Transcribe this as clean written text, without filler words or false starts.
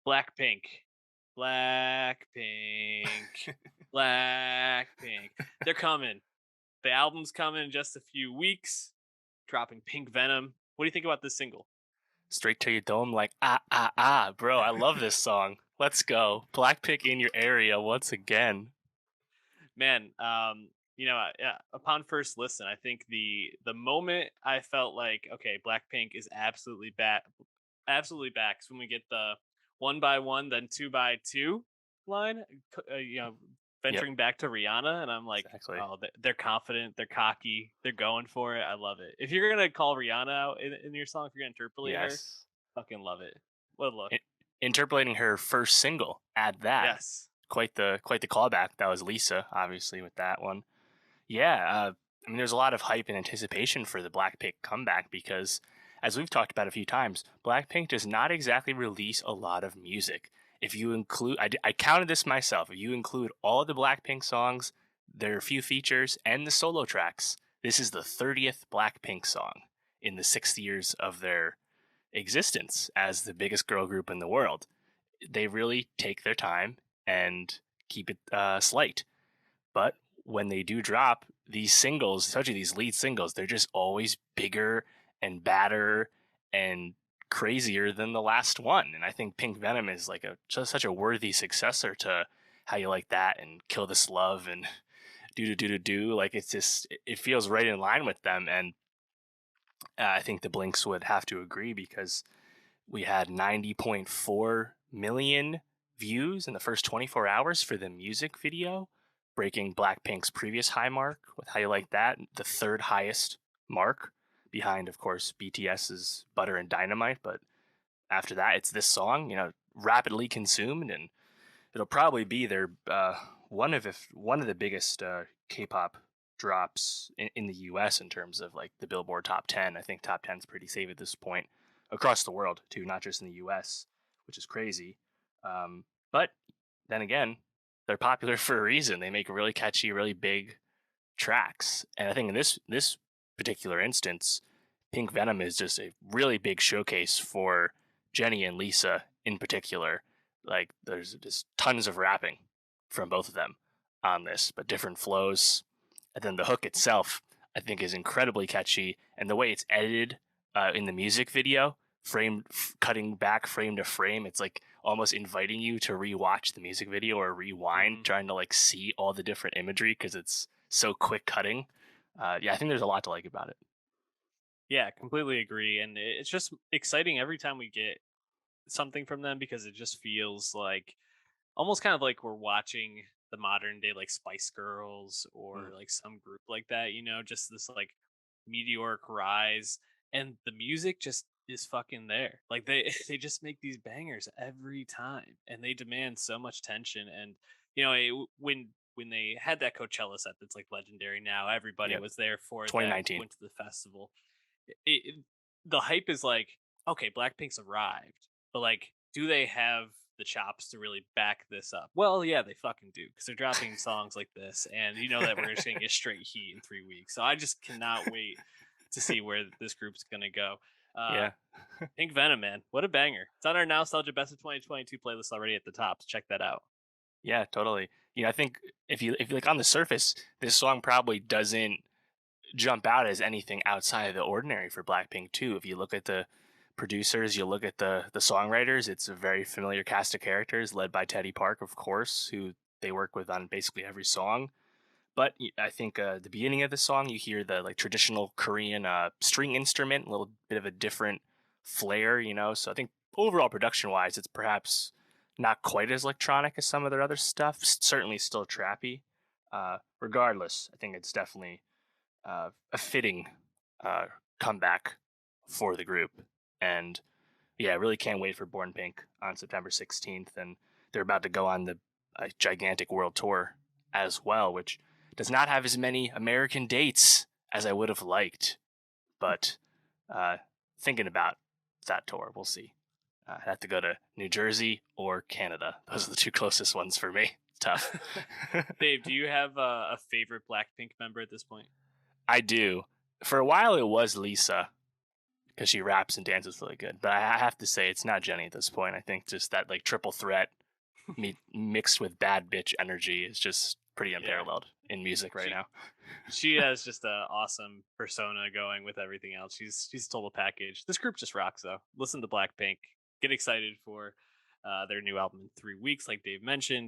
Blackpink, Blackpink, Blackpink. They're coming. The album's coming in just a few weeks. Dropping Pink Venom. What do you think about this single? Straight to your dome, like bro. I love this song. Let's go, Blackpink in your area once again. Man, upon first listen, I think the moment I felt like, okay, Blackpink is absolutely back. Is when we get the one by one, then two by two line, Yep, venturing back to Rihanna, and I'm like, exactly. oh, they're confident, they're cocky, they're going for it. I love it. If you're gonna call Rihanna out in your song, if you're gonna interpolate her, Yes. fucking love it. What a look. I- Interpolating her first single. Add that. Yes. Quite the callback. That was Lisa, obviously, with that one. Yeah, I mean, there's a lot of hype and anticipation for the Blackpink comeback because, as we've talked about a few times, Blackpink does not exactly release a lot of music. If you include, I counted this myself. If you include all of the Blackpink songs, their few features, and the solo tracks, this is the 30th Blackpink song in the 6 years of their existence as the biggest girl group in the world. They really take their time and keep it slight. But when they do drop these singles, especially these lead singles, they're just always bigger and badder and crazier than the last one. And I think Pink Venom is like just such a worthy successor to How You Like That and Kill This Love and Do. Like it feels right in line with them. And I think the Blinks would have to agree because we had 90.4 million views in the first 24 hours for the music video, breaking Blackpink's previous high mark with How You Like That, the third highest mark, behind, of course, BTS's Butter and Dynamite. But after that, it's this song, rapidly consumed, and it'll probably be their one of the biggest K-pop drops in the U.S. in terms of like the Billboard Top 10. I think Top 10 is pretty safe at this point across the world too, not just in the U.S., which is crazy. But then again, they're popular for a reason. They make really catchy, really big tracks, and I think in this particular instance, Pink Venom is just a really big showcase for Jenny and Lisa in particular. Like there's just tons of rapping from both of them on this, but different flows. And then the hook itself, I think, is incredibly catchy, and the way it's edited in the music video, cutting back frame to frame, it's like almost inviting you to rewatch the music video or rewind, trying to like see all the different imagery because it's so quick cutting. Yeah, I think there's a lot to like about it. Yeah, completely agree. And it's just exciting every time we get something from them because it just feels like almost kind of like we're watching the modern day like Spice Girls or Mm. like some group like that, just this like meteoric rise, and the music just is fucking there. Like they they just make these bangers every time and they demand so much tension. And when they had that Coachella set that's like legendary now, everybody Yep. was there for that, 2019. went to the festival. The hype is like, okay, Blackpink's arrived, but like, do they have the chops to really back this up? Well, yeah, they fucking do because they're dropping songs like this, and you know that we're just gonna get straight heat in 3 weeks. So I just cannot wait to see where this group's gonna go. Uh, Yeah. Pink Venom, man, what a banger! It's on our Nostalgia Best of 2022 playlist already at the top. So check that out. Yeah, totally. I think if you like on the surface, this song probably doesn't jump out as anything outside of the ordinary for Blackpink too. If you look at the producers, you look at the songwriters, it's a very familiar cast of characters led by Teddy Park, of course, who they work with on basically every song. But I think the beginning of the song, you hear the like traditional Korean string instrument, a little bit of a different flair, So I think overall production wise, it's perhaps not quite as electronic as some of their other stuff. Certainly still trappy. Regardless, I think it's definitely a fitting uh, comeback for the group. And yeah, I really can't wait for Born Pink on September 16th. And they're about to go on the gigantic world tour as well, which does not have as many American dates as I would have liked. But thinking about that tour, we'll see. I have to go to New Jersey or Canada. Those are the two closest ones for me. Tough. Dave, do you have a favorite Blackpink member at this point? I do. For a while, it was Lisa, because she raps and dances really good. But I have to say, it's not Jenny at this point. I think just that like triple threat mixed with bad bitch energy is just pretty Yeah, unparalleled in music right she now. she has just a awesome persona going with everything else. She's a total package. This group just rocks though. Listen to Blackpink. Get excited for their new album in 3 weeks, like Dave mentioned.